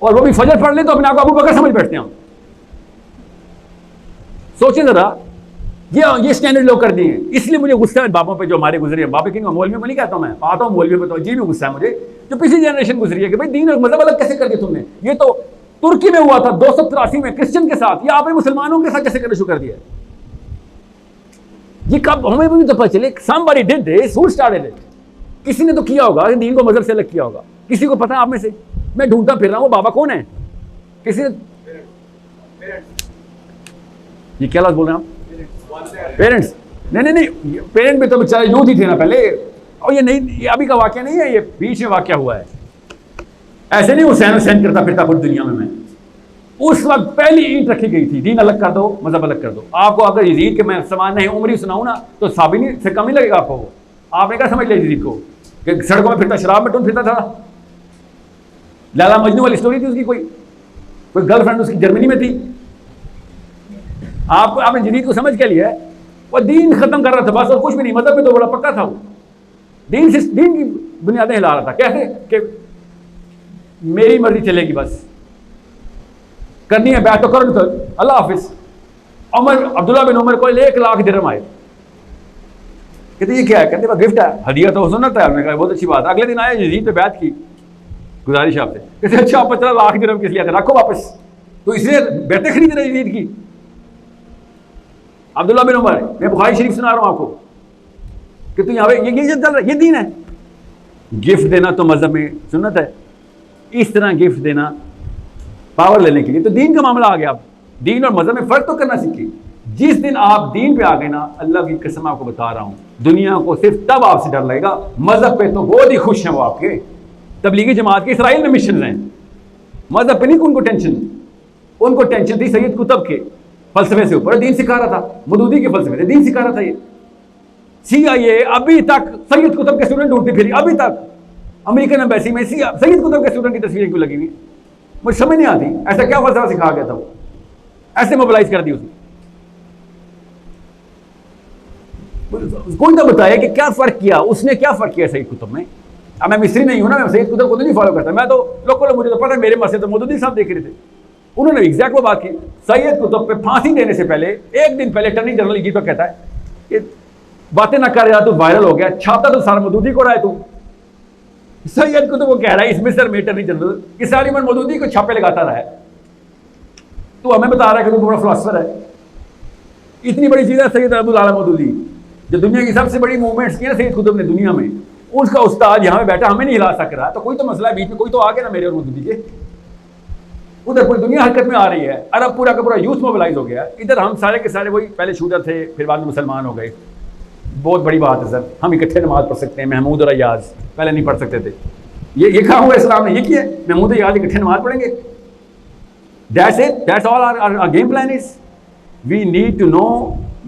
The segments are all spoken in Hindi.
और वो भी फजर पढ़ ले तो अपने आप को अबू बकर समझ बैठते हैं हम। सोचिए जरा, ये स्टैंडर्ड लोग कर दिए। इसलिए मुझे गुस्सा है बाबों पे जो हमारे गुजरे हैं। बाबा किंग मौलवियों को नहीं कहता हूं मैं, आता हूं मौलवियों पे तो जी में गुस्सा है मुझे, जो पिछली जनरेशन गुजरी है कि भाई दीन और मजहब अलग कैसे कर दिया तुमने। ये तो तुर्की में हुआ था 283 में क्रिश्चियन के साथ, या आपने मुसलमानों के साथ कैसे करना शुरू कर दिया। ये कब हमें भी तो पता चले, somebody did this, who started it? किसी ने तो किया होगा, दीन को मजहब से अलग किया होगा। किसी को पता है आप में से? मैं ढूंढता फिर रहा हूं बाबा कौन है। किसी ने ये क्या लफ्ज़ बोल रहे हैं आप? पेरेंट्स? नहीं, पेरेंट भी तो बेचारे यूथ ही थे ना पहले। और ये नहीं, ये अभी का वाकया नहीं है, ये बीच में वाकया हुआ है। ऐसे नहीं हुसैन करता फिरता पूरी दुनिया में मैं। उस वक्त पहली ईंट रखी गई थी, दीन अलग कर दो मजहब अलग कर दो। आपको अगर यजीद के मैं समान नहीं उम्र ही सुनाऊं ना तो साबिनी से कम ही लगेगा आपको। आपने क्या समझ लिया यजीद को कि सड़कों में फिरता, शराब में टून फिरता था। लैला मजनू वाली स्टोरी थी उसकी, कोई गर्लफ्रेंड उसकी जर्मनी में थी। आपने यजीद को समझ क्या लिया? वो दीन खत्म कर रहा था बस, और कुछ भी नहीं। मजहब में तो बड़ा पक्का था वो, दीन की बुनियादें हिला रहा था। कैसे कि मेरी मर्जी चलेगी, बस करनी है बैठ तो करो, तो अल्लाह हाफिज। अब्दुल्ला बिन उमर को 1 लाख दिरहम आए। कहते ये क्या है? कहते गिफ्ट है, हदिया तो सुन्नत है। हमने कहा बहुत अच्छी बात। अगले दिन आए यजीद पे बैत की, गुजारिश आपसे। कहते अच्छा 15 लाख दिरहम किस लिए आते, रखो वापस। तो इसलिए बैठे खरीद रहे यजीद की। अब्दुल्ला बिन उमर, मैं बुखारी शरीफ सुना रहा हूं आपको कि तू यहाँ पे ये चल रहा है, ये दीन है। गिफ्ट देना तो मजहब में सुन्नत है, इस तरह गिफ्ट देना पावर लेने के लिए तो दीन का मामला आ गया। आप दीन और मजहब में फर्क तो करना सीखिए। जिस दिन आप दीन पे आ गए ना, अल्लाह की कसम आपको बता रहा हूं, दुनिया को सिर्फ तब आपसे डर लगेगा। मजहब पे तो बहुत ही खुश हैं वो आपके। तबलीगी जमात के इसराइल में मिशन हैं, मजहब पे नहीं उनको टेंशन। उनको टेंशन थी सैयद कुतुब के फलसफे से ऊपर, दीन सिखा रहा था। मदूदी के फलसफे से दीन सिखा रहा था। ये CIA अभी तक सैयद कुतुब के स्टूडेंट ढूंढती फिरी। अभी तक अमेरिकन एम्बेसी में सैयद कुतुब के स्टूडेंट की तस्वीरें क्यों लगी हुई? मुझे समझ नहीं आती ऐसा क्या फलसफा सिखा गया था वो, ऐसे मोबिलाइज कर दी उसने। कोई तो बताया कि क्या फर्क किया उसने, क्या फर्क किया सैयद कुतुब में। अब मैं मिस्री नहीं हूं ना, मैं सैयद कुतुब को तो नहीं फॉलो करता। मैं तो लोकल, मुझे तो पता है, मेरे मसले तो मौदूदी साहब देख रहे थे। उन्होंने एग्जैक्ट वो बात की। सैयद कुतुब पे फांसी देने से पहले 1 दिन पहले अटॉर्नी जनरल यजीद को कहता है कि बातें ना कर रहा, तू वायरल हो गया, छापता तो सारा मदूदी को रहा है तू। सैयद कुतुब को कह रहा है इस मिस्र में अटॉर्नी जनरल कि सारी उम्र मदूदी को छापे लगाता रहा है, तू हमें बता रहा है कि तू बड़ा फिलोसफर है। इतनी बड़ी चीज़ है सैयद अब्दुल आला मदूदी, जो दुनिया की सबसे बड़ी मूवमेंट्स की है सैयद कुतुब ने दुनिया में, उसका उस्ताद यहाँ पे बैठा हमें नहीं हिला सक रहा। तो कोई तो मसला है बीच में, कोई तो आ गया ना मेरे और मदूदी के। उधर पूरी दुनिया हरकत में आ रही है, अरब पूरा का पूरा यूथ मोबिलाइज हो गया। इधर हम सारे के सारे वही पहले शूटर थे, फिर बाद में मुसलमान हो गए। बहुत बड़ी बात है सर, हम इकट्ठे नमाज पढ़ सकते हैं। महमूद और अयाज पहले नहीं पढ़ सकते थे। ये कहा हुआ इस्लाम ने, ये किया महमूद अयाज इकट्ठे नमाज पढ़ेंगे। That's it, that's all our game plan is. We need to know.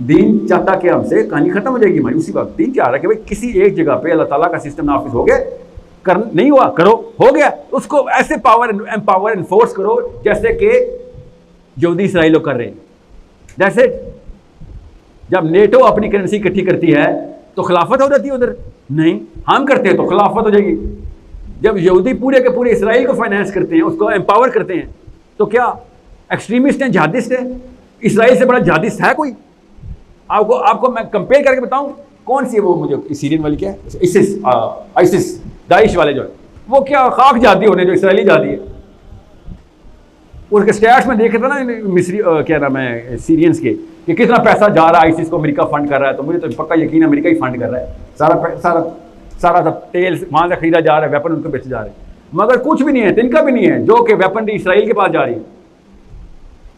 दीन चाहता कि हमसे कहानी खत्म हो जाएगी हमारी उसी वक्त। दीन चाह रहा है कि भाई किसी एक जगह पे अल्लाह ताला का सिस्टम नाफिज हो गया, कर नहीं हुआ करो, हो गया उसको ऐसे पावर एम्पावर एनफोर्स करो जैसे कि यहूदी इसराइल लोग कर रहे हैं। That's it. जब नेटो अपनी करेंसी इकट्ठी करती है तो खिलाफत हो जाती है उधर, नहीं हम करते हैं तो खिलाफत हो जाएगी। जब यहूदी पूरे के पूरे इसराइल को फाइनेंस करते हैं, उसको एम्पावर करते हैं, तो क्या एक्सट्रीमिस्ट हैं, जिहादिस्ट हैं? इसराइल से बड़ा जिहादिस्ट है कोई? आपको मैं कंपेयर करके बताऊं कौन सी है वो, मुझे सीरियन वाली क्या है, आइसिस दाइश वाले जो है, वो क्या खाक जाती होने जो इसराइली जाती है। उसके स्टैट्स में देखे था ना मिस्री क्या नाम है सीरियंस के, कि कितना पैसा जा रहा है आइसिस को, अमेरिका फंड कर रहा है। तो मुझे तो पक्का यकीन है अमेरिका ही फंड कर रहा है। सारा तेल वहाँ से खरीदा जा रहा है, वेपन उनको बेचे जा रहे हैं। मगर कुछ भी नहीं है, तिनका भी नहीं है, जो कि वेपनरी इसराइल के पास जा रही है।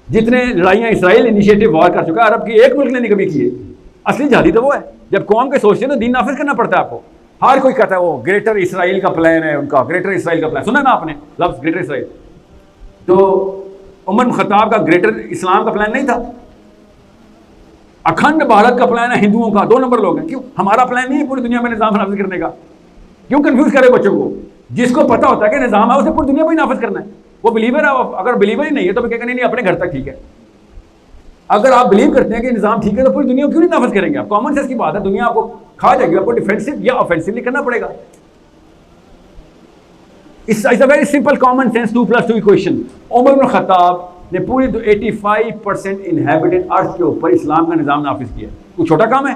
जितने लड़ाइयाँ इसराइल इनिशिएटिव वॉर कर चुका है, अरब की एक मुल्क ने नहीं कभी की है। असली जहादी तो वो है। जब कौम के सोचते हैं तो दीन नाफिज करना पड़ता है आपको। हर कोई कहता है वो ग्रेटर इसराइल का प्लान है उनका, ग्रेटर इसराइल का प्लान सुना ना आपने लफ्ज़ ग्रेटर इसराइल? तो उमर बिन खत्ताब का ग्रेटर इस्लाम का प्लान नहीं था। अखंड भारत का प्लान है हिंदुओं का, 2 नंबर लोग हैं। क्यों? हमारा प्लान नहीं है पूरी दुनिया में निज़ाम नाफिज करने का। क्यों कंफ्यूज करे बच्चों को? जिसको पता होता है कि निज़ाम है उसे पूरी दुनिया में ही नाफिज करना है, वो बिलीवर है। अगर बिलीवर ही नहीं है तो क्या नहीं अपने घर तक ठीक है। अगर आप बिलीव करते हैं कि निज़ाम ठीक है तो पूरी दुनिया क्यों नहीं नाफिज करेंगे आप? कॉमन सेंस की बात है। दुनिया आपको खा जाएगी, आपको डिफेंसिव या ऑफेंसिवली करना पड़ेगा। It's a very simple common sense 2+2 equation. Umar ibn Khattab ने पूरी 85% इनहैबिटेड अर्थ के ऊपर इस्लाम का निज़ाम नाफिज किया। कोई छोटा काम है?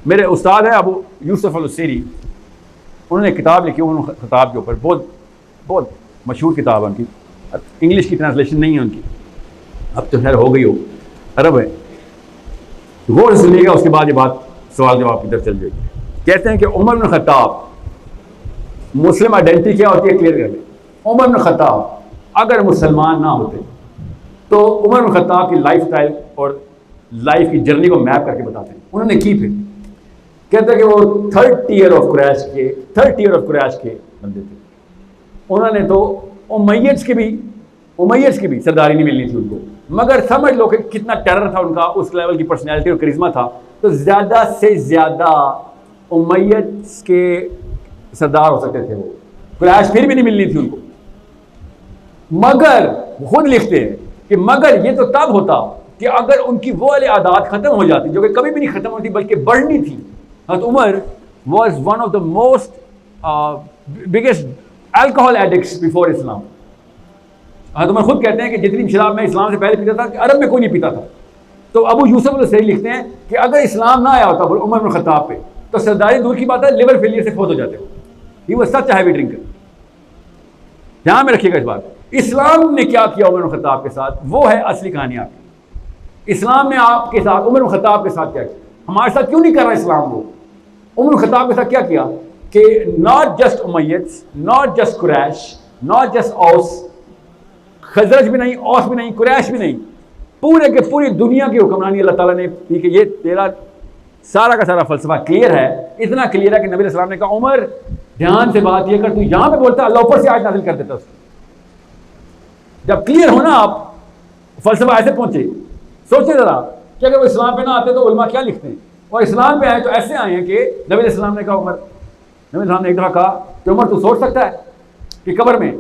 मेरे उस्ताद है अबू यूसुफ अल-हुसैनी, उन्होंने किताब लिखी उमर इब्न खत्ताब के ऊपर, बहुत बहुत मशहूर किताब है उनकी। इंग्लिश की ट्रांसलेशन नहीं है उनकी, अब तो खैर हो गई हो, अरब है। गौर से सुनिएगा, उसके बाद ये बात सवाल जवाब की तरफ चल जाएगी। कहते हैं कि उमर इब्न खत्ताब, मुस्लिम आइडेंटिटी क्या होती है क्लियर कर लें। उमर इब्न खत्ताब अगर मुसलमान ना होते तो उमर इब्न खत्ताब की लाइफ स्टाइल और लाइफ की जर्नी को मैप करके बताते हैं। उन्होंने की फिर कहते हैं कि वो थर्ड ईयर ऑफ क्रैश के बंदे थे। उन्होंने तो उमैय्यद की भी सरदारी नहीं मिलनी थी उनको, मगर समझ लो कि कितना टेरर था उनका, उस लेवल की पर्सनैलिटी और करिश्मा था, तो ज़्यादा से ज़्यादा उमैय्यद के सरदार हो सकते थे वो। क्रैश फिर भी नहीं मिलनी थी उनको। मगर खुद लिखते हैं कि मगर ये तो तब होता कि अगर उनकी वो वाली आदत खत्म हो जाती जो कि कभी भी नहीं खत्म होती बल्कि बढ़नी थी। हज़रत Umar was one of the most biggest alcohol addicts before Islam. हज़रत उमर खुद कहते हैं कि जितनी शराब मैं इस्लाम से पहले पीता था कि अरब में कोई नहीं पीता था। तो अबू यूसुफ अल-हुसैनी लिखते हैं कि अगर इस्लाम ना आया होता उमर इब्न खत्ताब पे तो सरदारी दूर की बात है, लिवर फेलियर से फौत हो जाते हो। He was such a heavy drinker. ध्यान में रखिएगा इस बात। इस्लाम ने क्या किया उमर इब्न खत्ताब के साथ, वो है असली कहानी आपकी। इस्लाम ने आपके साथ, उमर इब्न खत्ताब के साथ क्या किया, हमारे साथ क्यों नहीं कर रहा इस्लाम वो। उमर इब्न खत्ताब के साथ क्या किया कि not just Umayyads, not just Quraysh, not just Aws, Khazraj भी नहीं, औस भी नहीं, कुरैश भी नहीं, पूरे के पूरी दुनिया की हुक्मरानी अल्लाह ताला ने दी कि ये तेरा सारा का सारा फलसफा क्लियर है। इतना क्लियर है कि नबी अलैहि सलाम ने कहा उमर ध्यान से बात ये कर, तू यहां पे बोलता अल्लाह ऊपर से आज नाजिल कर देता उसको। जब क्लियर हो ना आप, फलसफा ऐसे पहुंचे, सोचे जरा कि अगर वो इस्लाम पे ना आते तो उलमा क्या लिखते हैं, और इस्लाम पे आए तो ऐसे आए हैं कि नबी अलैहि सलाम ने कहा उमर, नबी अलैहि सलाम ने एक दफ़ा कहा कि उमर तू सोच सकता है कि कब्र में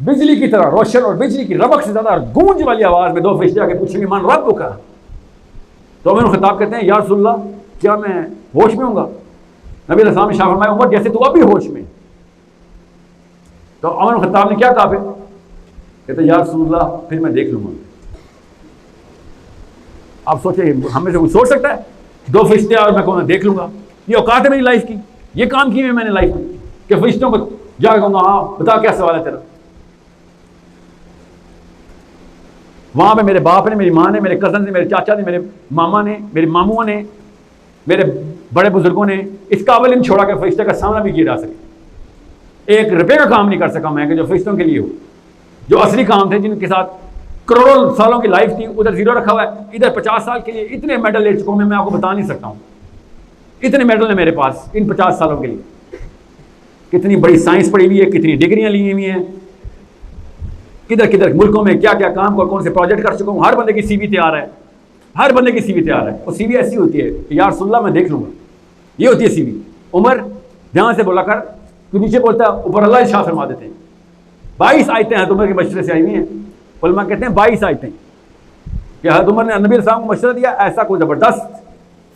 बिजली की तरह रोशन और बिजली की रबक से ज्यादा गूंज वाली आवाज में दो फरिश्ते आके पूछेंगे मान रब का। तो उमर खिताब कहते हैं या रसूलल्लाह क्या मैं होश में हूँगा। नबी अलैहि ने शाह फरमाया उमर जैसे तू अभी होश में। तो उमर खिताब ने क्या कहा फिर, कहते या रसूलल्लाह फिर मैं देख लूंगा। आप सोचे हमें से कोई सोच सकता है दो फरिश्ते और मैं कहूँगा देख लूंगा। ये औकात है मेरी लाइफ की, ये काम किए मैंने लाइफ में कि फरिश्तों को जाकर कहूँगा हाँ बता क्या सवाल है तेरा। वहाँ पे मेरे बाप ने, मेरी माँ ने, मेरे कज़न ने, मेरे चाचा ने, मेरे मामा ने, मेरे मामुओं ने, मेरे बड़े बुजुर्गों ने इस काबिल नहीं छोड़ा कि फरिश्ते का सामना भी किया जा सके। 1 रुपये का काम नहीं कर सका मैं कि जो फरिश्तों के लिए हो, जो असली काम थे जिनके साथ करोड़ों सालों की लाइफ थी। उधर 0 रखा हुआ है, इधर 50 साल के लिए इतने मेडल ले चुका हूँ मैं आपको बता नहीं सकता हूँ। इतने मेडल है मेरे पास इन 50 सालों के लिए। कितनी बड़ी साइंस पढ़ी हुई है, कितनी डिग्रियाँ ली हुई हैं, किधर किधर मुल्कों में क्या क्या काम कौन से प्रोजेक्ट कर चुका हूँ। हर बंदे की सीवी तैयार है, हर बंदे की सीवी तैयार है। और सीवी ऐसी होती है कि यार सुल्ला मैं देख लूंगा, ये होती है सीवी। उमर ध्यान से बोला कर, तू नीचे बोलता है ऊपर अल्लाह इरशाद फरमा देते हैं। 22 आयतें हैं उमर के मशवरे से आई हुई हैं। उलमा कहते हैं 22 आयतें कि हज़रत उमर ने नबी अलैहि को मशवरा दिया। ऐसा कोई ज़बरदस्त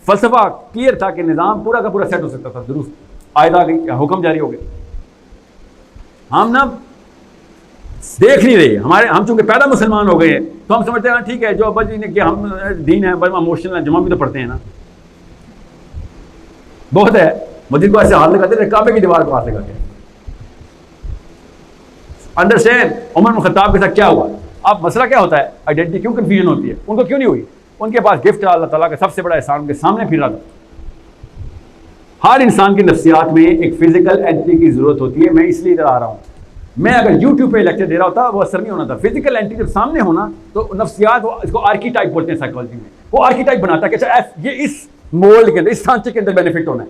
फलसफा क्लियर था कि निज़ाम पूरा का पूरा सेट हो सकता था। दुरुस्त आयत आ गई, हुक्म जारी हो गया। हम ना देख नहीं रहे, हम चूंकि पैदा मुसलमान हो गए हैं तो हम समझते हैं ठीक है जो अब्बा जी ने किया, हम दीन है बड़ा इमोशनल है, जुमा भी तो पढ़ते हैं ना, बहुत है। मस्जिद को ऐसे हाथ लगाते थे, काबे की दीवार को हाथ लगा के। अंडरस्टैंड उमर इब्न खत्ताब के साथ क्या हुआ। अब मसला क्या होता है, आइडेंटिटी क्यों कंफ्यूजन होती है, उनको क्यों नहीं हुई। उनके पास गिफ्ट था, अल्लाह ताला का सबसे बड़ा एहसान उनके सामने फिर रहा था। हर इंसान की नफ्सियात में एक फिजिकल एंटिटी की जरूरत होती है। मैं इसलिए इधर आ रहा हूँ। मैं अगर यूट्यूब पे लेक्चर दे रहा होता वो असर नहीं होना था। फिजिकल एंटिटी जब सामने होना तो नफ्सियात, इसको आर्कीटाइप बोलते हैं साइकोलॉजी में, वो आर्कीटाइप बनाता है कि अच्छा ये इस मोल्ड के अंदर, इस सांचे के अंदर बेनिफिट होना है।